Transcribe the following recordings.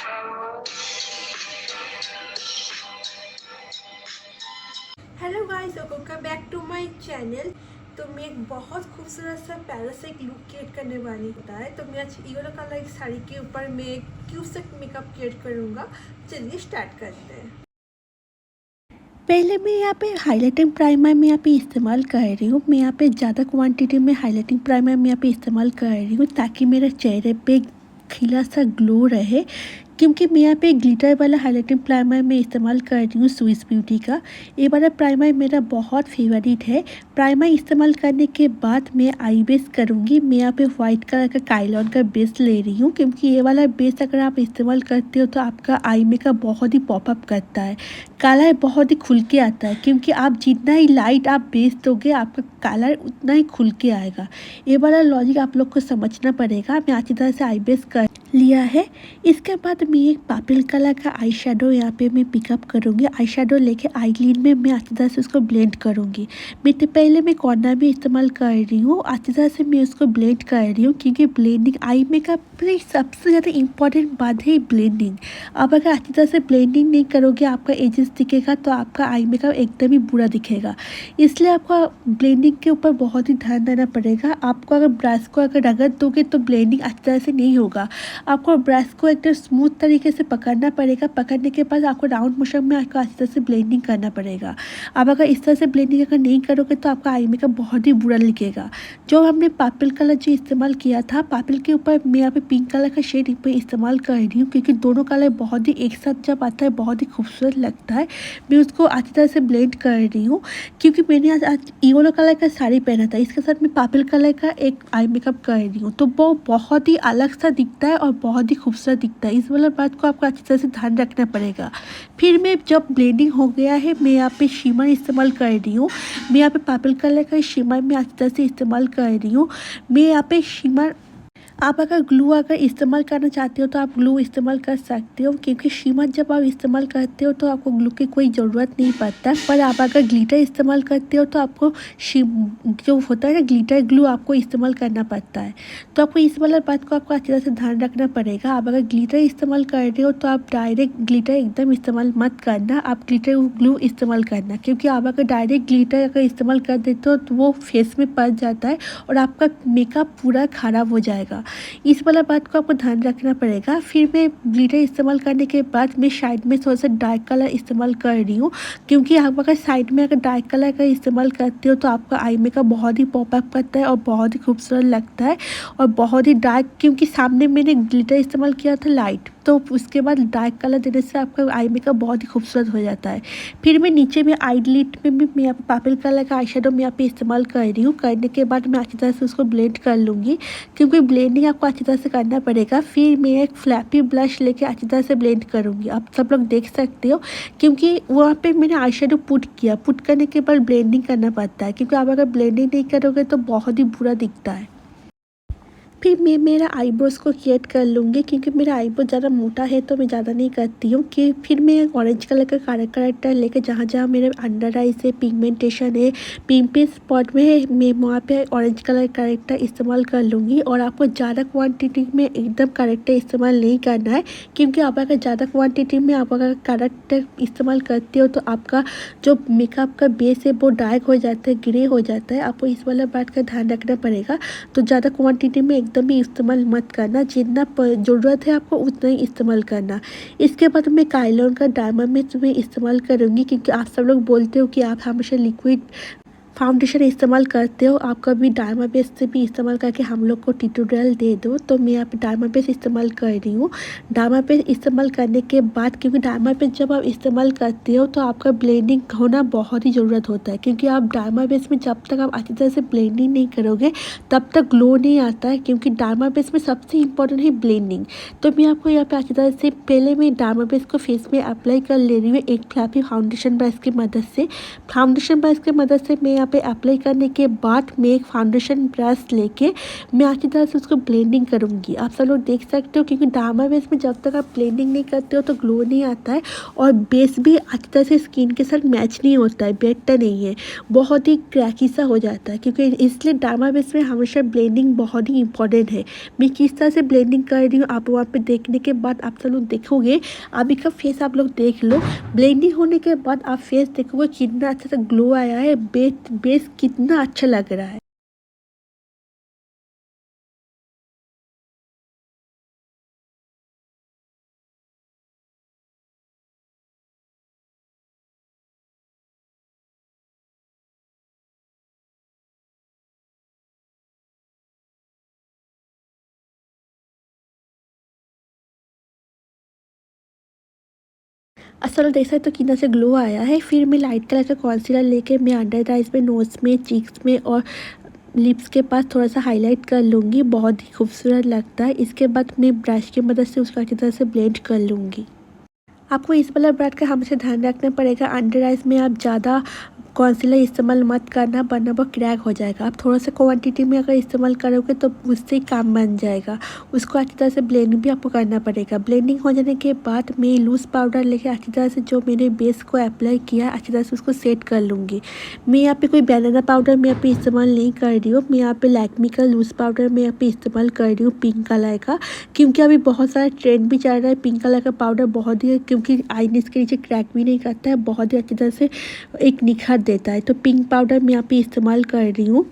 Hello guys, welcome back to my channel. तो मैं एक बहुत खूबसूरत सा प्यारा सा एक लुक क्रिएट करने वाली होता है। तो मैं आज येलो कलर की साड़ी के ऊपर मैं एक क्यूट सा मेकअप क्रिएट करूँगा। चलिए स्टार्ट करते हैं। पहले मैं यहाँ पे हाइलाइटिंग प्राइमर मैं यहाँ पे इस्तेमाल कर रही हूँ। मैं यहाँ पे ज़्यादा क्वांटिटी में हाइलाइटिंग प्राइमर मैं यहाँ पे इस्तेमाल कर रही हूँ ताकि मेरे चेहरे पे खिला सा ग्लो रहे, क्योंकि मैं यहाँ पे ग्लिटर वाला हाइलाइटिंग प्राइमर मैं इस्तेमाल कर रही हूँ स्विस ब्यूटी का। ये वाला प्राइमर मेरा बहुत फेवरेट है। प्राइमर इस्तेमाल करने के बाद मैं आई बेस करूँगी। मैं यहाँ पे वाइट कलर का काइलॉन का बेस ले रही हूँ, क्योंकि ये वाला बेस अगर आप इस्तेमाल करते हो तो आपका आई मेकअप बहुत ही पॉपअप करता है, कलर बहुत ही खुल के आता है। क्योंकि आप जितना ही लाइट आप बेस दोगे आपका कलर उतना ही खुल के आएगा। ये वाला लॉजिक आप लोग को समझना पड़ेगा। मैं अच्छी तरह से आई बेस कर लिया है। इसके बाद मैं एक पर्पल कलर का आई शेडो यहाँ पे मैं पिकअप करूँगी। आई शेडो लेके आईलिड में मैं अच्छी तरह से उसको ब्लेंड करूँगी। पहले मैं कॉर्नर भी इस्तेमाल कर रही हूँ। अच्छी तरह से मैं उसको ब्लेंड कर रही हूँ, क्योंकि ब्लेंडिंग आई मेकअप में सबसे ज़्यादा इम्पॉर्टेंट बात है ब्लेंडिंग। अब अगर अच्छी तरह से ब्लेंडिंग नहीं करोगे आपका एजेस दिखेगा तो आपका आई मेकअप एकदम ही बुरा दिखेगा। इसलिए आपको ब्लेंडिंग के ऊपर बहुत ही ध्यान देना पड़ेगा। आपको अगर ब्रश को अगर रगड़ दोगे तो ब्लेंडिंग अच्छी तरह से नहीं होगा। आपको ब्रश को एकदम स्मूथ तरीके से पकड़ना पड़ेगा। पकड़ने के बाद आपको राउंड मोशन में आपको अच्छी तरह से ब्लेंडिंग करना पड़ेगा। अब अगर इस तरह से ब्लेंडिंग अगर नहीं करोगे तो आपका आई मेकअप बहुत ही बुरा दिखेगा। जो हमने पर्पल कलर जो इस्तेमाल किया था, पर्पल के ऊपर मैं यहाँ पे पिंक कलर का शेड पे इस्तेमाल कर रही हूँ, क्योंकि दोनों कलर बहुत ही एक साथ जब आता है बहुत ही खूबसूरत लगता है। मैं उसको अच्छी तरह से ब्लेंड कर रही हूँ, क्योंकि मैंने आज येलो कलर का साड़ी पहना था, इसके साथ मैं पर्पल कलर का एक आई मेकअप कर रही हूँ, तो वो बहुत ही अलग सा दिखता है और बहुत ही खूबसूरत दिखता है। इस वाला बात को आपको अच्छी तरह से ध्यान रखना पड़ेगा। फिर मैं जब ब्लेंडिंग हो गया है मैं यहाँ पे शिमर इस्तेमाल कर रही हूँ। मैं यहाँ पे पर्पल कलर का शिमर में अच्छी तरह से इस्तेमाल कर रही हूँ। मैं यहाँ पे शिमर, आप अगर ग्लू अगर इस्तेमाल करना चाहते हो तो आप ग्लू इस्तेमाल कर सकते हो, क्योंकि शिमर जब आप इस्तेमाल करते हो तो आपको ग्लू की कोई ज़रूरत नहीं पड़ता। पर आप अगर ग्लिटर इस्तेमाल करते हो तो आपको जो होता है ना ग्लिटर ग्लू आपको इस्तेमाल करना पड़ता है। तो आपको इस वाला बात को आपको अच्छी तरह से ध्यान रखना पड़ेगा। आप अगर ग्लिटर इस्तेमाल कर रहे हो तो आप डायरेक्ट ग्लिटर एकदम इस्तेमाल मत करना, आप ग्लिटर ग्लू इस्तेमाल करना, क्योंकि आप अगर डायरेक्ट ग्लिटर अगर इस्तेमाल कर देते हो तो वो फेस में पड़ जाता है और आपका मेकअप पूरा ख़राब हो जाएगा। इस वाला बात को आपको ध्यान रखना पड़ेगा। फिर मैं ग्लिटर इस्तेमाल करने के बाद मैं साइड में थोड़ा सा डार्क कलर इस्तेमाल कर रही हूँ, क्योंकि आप अगर साइड में अगर डार्क कलर का इस्तेमाल करते हो तो आपका आई मेकअप बहुत ही पॉपअप करता है और बहुत ही खूबसूरत लगता है और बहुत ही डार्क, क्योंकि सामने मैंने ग्लिटर इस्तेमाल किया था लाइट, तो उसके बाद डार्क कलर देने से आपका आई मेकअप बहुत ही खूबसूरत हो जाता है। फिर मैं नीचे में आईलिड में भी मैं यहाँ पे पर्पल कलर का आई शेडो मैं यहाँ पे इस्तेमाल कर रही हूँ। करने के बाद मैं अच्छी तरह से उसको ब्लेंड कर लूँगी, क्योंकि ब्लेंडिंग आपको अच्छी तरह से करना पड़ेगा। फिर मैं एक फ्लैपी ब्लश लेके अच्छी तरह से ब्लेंड करूँगी। आप सब लोग देख सकते हो, क्योंकि वहाँ पे मैंने आई शेडो पुट किया। पुट करने के बाद ब्लेंडिंग करना पड़ता है, क्योंकि आप अगर ब्लेंडिंग नहीं करोगे तो बहुत ही बुरा दिखता है। फिर मैं मेरा आईब्रोज को क्रिएट कर लूँगी, क्योंकि मेरा आईब्रो ज़्यादा मोटा है तो मैं ज़्यादा नहीं करती हूँ। कि फिर मैं एक ऑरेंज कलर का करेक्टर लेके जहाँ जहाँ मेरे अंडर आइज है, पिगमेंटेशन है, पिंपल स्पॉट में है, मैं वहाँ पे ऑरेंज कलर करेक्टर इस्तेमाल कर लूँगी। और आपको ज़्यादा क्वांटिटी में एकदम करेक्टर इस्तेमाल नहीं करना है, क्योंकि आप अगर ज़्यादा क्वान्टिटी में आप अगर करेक्टर इस्तेमाल करते हो तो आपका जो मेकअप का बेस है वो डार्क हो जाता है, ग्रे हो जाता है। आपको इस वाला बात का ध्यान रखना पड़ेगा। तो ज़्यादा क्वांटिटी में एकदम भी इस्तेमाल मत करना, जितना ज़रूरत है आपको उतना ही इस्तेमाल करना। इसके बाद मैं काइलॉन का डायमंड में तुम्हें इस्तेमाल करूँगी, क्योंकि आप सब लोग बोलते हो कि आप हमेशा लिक्विड फाउंडेशन इस्तेमाल करते हो, आप कभी डायमा बेस से भी इस्तेमाल करके हम लोग को ट्यूटोरियल दे दो। तो मैं यहाँ पे डायमा बेस इस्तेमाल कर रही हूँ। डायमा बेस इस्तेमाल करने के बाद, क्योंकि डायमा बेस जब आप इस्तेमाल करते हो तो आपका ब्लेंडिंग होना बहुत ही ज़रूरत होता है, क्योंकि आप डायमा बेस में जब तक आप अच्छी तरह से ब्लेंडिंग नहीं करोगे तब तक ग्लो नहीं आता है, क्योंकि डायमा बेस में सबसे इम्पोर्टेंट है ब्लेंडिंग। तो मैं आपको यहाँ पे अच्छी तरह से पहले मैं डायमा बेस को फेस में अप्लाई कर ले रही हूँ एक फ्लैफी फाउंडेशन ब्रश की मदद से। फाउंडेशन ब्रश की मदद से मैं यहाँ पे अप्लाई करने के बाद मैं एक फाउंडेशन ब्रश लेके मैं अच्छी तरह से उसको ब्लेंडिंग करूँगी। आप सब लोग देख सकते हो, क्योंकि डामा बेस में जब तक आप ब्लेंडिंग नहीं करते हो तो ग्लो नहीं आता है और बेस भी अच्छी तरह से स्किन के साथ मैच नहीं होता है, बैठता नहीं है, बहुत ही क्रैकी सा हो जाता है। क्योंकि इसलिए डामा बेस में हमेशा ब्लेंडिंग बहुत ही इंपॉर्टेंट है। मैं किस तरह से ब्लेंडिंग कर रही हूँ आप वहाँ पे देखने के बाद आप सब लोग देखोगे। अभी का फेस आप लोग देख लो, ब्लेंडिंग होने के बाद आप फेस देखोगे कितना अच्छा सा ग्लो आया है, बेस कितना अच्छा लग रहा है। असल देख सकते हो कितना से ग्लो आया है। फिर मैं लाइट कलर का कॉन्सीलर लेके मैं अंडर आइज में, नोज़ में, चीक्स में और लिप्स के पास थोड़ा सा हाईलाइट कर लूँगी, बहुत ही खूबसूरत लगता है। इसके बाद मैं ब्रश की मदद से उसको अच्छी तरह से ब्लेंड कर लूँगी। आपको इस वाला ब्रांड का हमेशा ध्यान रखना पड़ेगा, अंडर आइज में आप ज़्यादा कॉन्सीलर इस्तेमाल मत करना वरना वो क्रैक हो जाएगा। आप थोड़ा सा क्वांटिटी में अगर इस्तेमाल करोगे तो उससे ही काम बन जाएगा। उसको अच्छी तरह से ब्लेंडिंग भी आपको करना पड़ेगा। ब्लेंडिंग हो जाने के बाद मैं लूज़ पाउडर लेके अच्छी तरह से जो मैंने बेस को अप्लाई किया है अच्छी तरह से उसको सेट कर लूँगी। मैं यहाँ पे कोई बनाना पाउडर मैं यहाँ पे इस्तेमाल नहीं कर रही हूँ। मैं यहाँ पे लैक्मी का लूज़ पाउडर मैं यहाँ पे इस्तेमाल कर रही हूँ पिंक कलर का, क्योंकि अभी बहुत सारा ट्रेंड भी चल रहा है पिंक कलर का पाउडर। बहुत ही, क्योंकि आईनेस के नीचे क्रैक भी नहीं करता है, बहुत ही अच्छी तरह से एक निखार देता है। तो पिंक पाउडर मैं यहाँ पे इस्तेमाल कर रही हूँ।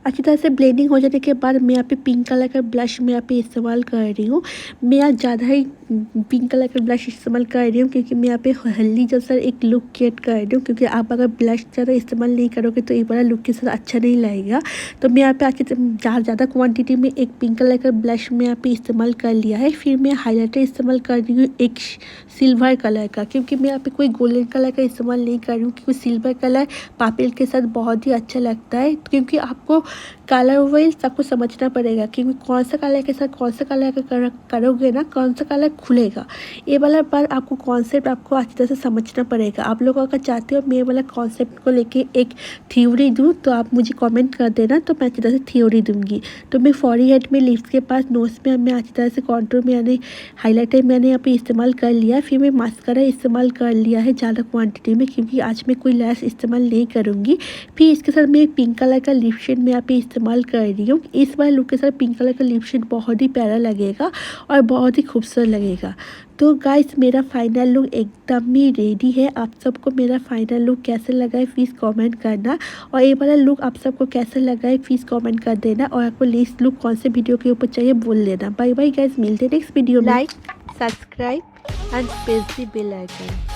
अच्छी तरह से ब्लेंडिंग हो जाने के बाद मैं यहाँ पे पिंक कलर का ब्लश मैं यहाँ पे इस्तेमाल कर रही हूँ। मैं यहाँ ज़्यादा ही पिंक कलर का ब्लश इस्तेमाल कर रही हूँ क्योंकि मैं यहाँ पे हेल्दी जैसा एक लुक क्रिएट कर रही हूँ। क्योंकि आप अगर ब्लश ज़्यादा इस्तेमाल नहीं करोगे तो ये वाला लुक के साथ अच्छा नहीं लगेगा। तो मैं यहाँ पे अच्छी ज़्यादा क्वान्टिटी में एक पिंक कलर का ब्लश मैं यहाँ पे इस्तेमाल कर लिया है। फिर मैं हाईलाइटर इस्तेमाल कर रही हूँ एक सिल्वर कलर का, क्योंकि मैं यहाँ पे कोई गोल्डन कलर का इस्तेमाल नहीं कर रही हूँ क्योंकि सिल्वर कलर पापिल के साथ बहुत ही अच्छा लगता है। क्योंकि आपको कलर वाइज सबको समझना पड़ेगा क्योंकि कौन सा कलर के साथ कौन सा कलर का करोगे ना, कौन सा कलर खुलेगा। ये वाला बात आपको कॉन्सेप्ट आपको अच्छी तरह से समझना पड़ेगा। आप लोग अगर चाहते हो मैं वाला कॉन्सेप्ट को लेके एक थ्योरी दूँ तो आप मुझे कमेंट कर देना, तो मैं अच्छी तरह से थ्योरी दूँगी। तो मैं फॉरहेड में, लिप्स के पास, नोज़ में मैं अच्छी तरह से कॉन्टूर में यानी हाईलाइटर मैंने यहाँ पे इस्तेमाल कर लिया। फिर मैं मास्कारा इस्तेमाल कर लिया है ज़्यादा क्वान्टिटी में, क्योंकि आज मैं कोई लैश इस्तेमाल नहीं करूँगी। फिर इसके साथ मैं पिंक कलर का लिप शेड मैं यहाँ पे इस्तेमाल कर रही हूँ। इस बार लुक के साथ पिंक कलर का लिप शेड बहुत ही प्यारा लगेगा और बहुत ही खूबसूरत लगेगा। तो गाइस मेरा फाइनल लुक एकदम ही रेडी है। आप सबको मेरा फाइनल लुक कैसे लगा है प्लीज़ कमेंट करना, और ये वाला लुक आप सबको कैसा लगा है प्लीज़ कमेंट कर देना, और आपको नेक्स्ट लुक कौन से वीडियो के ऊपर चाहिए बोल देना। बाय बाय गाइस, मिलते हैं नेक्स्ट वीडियो में। Like, subscribe and press the bell icon.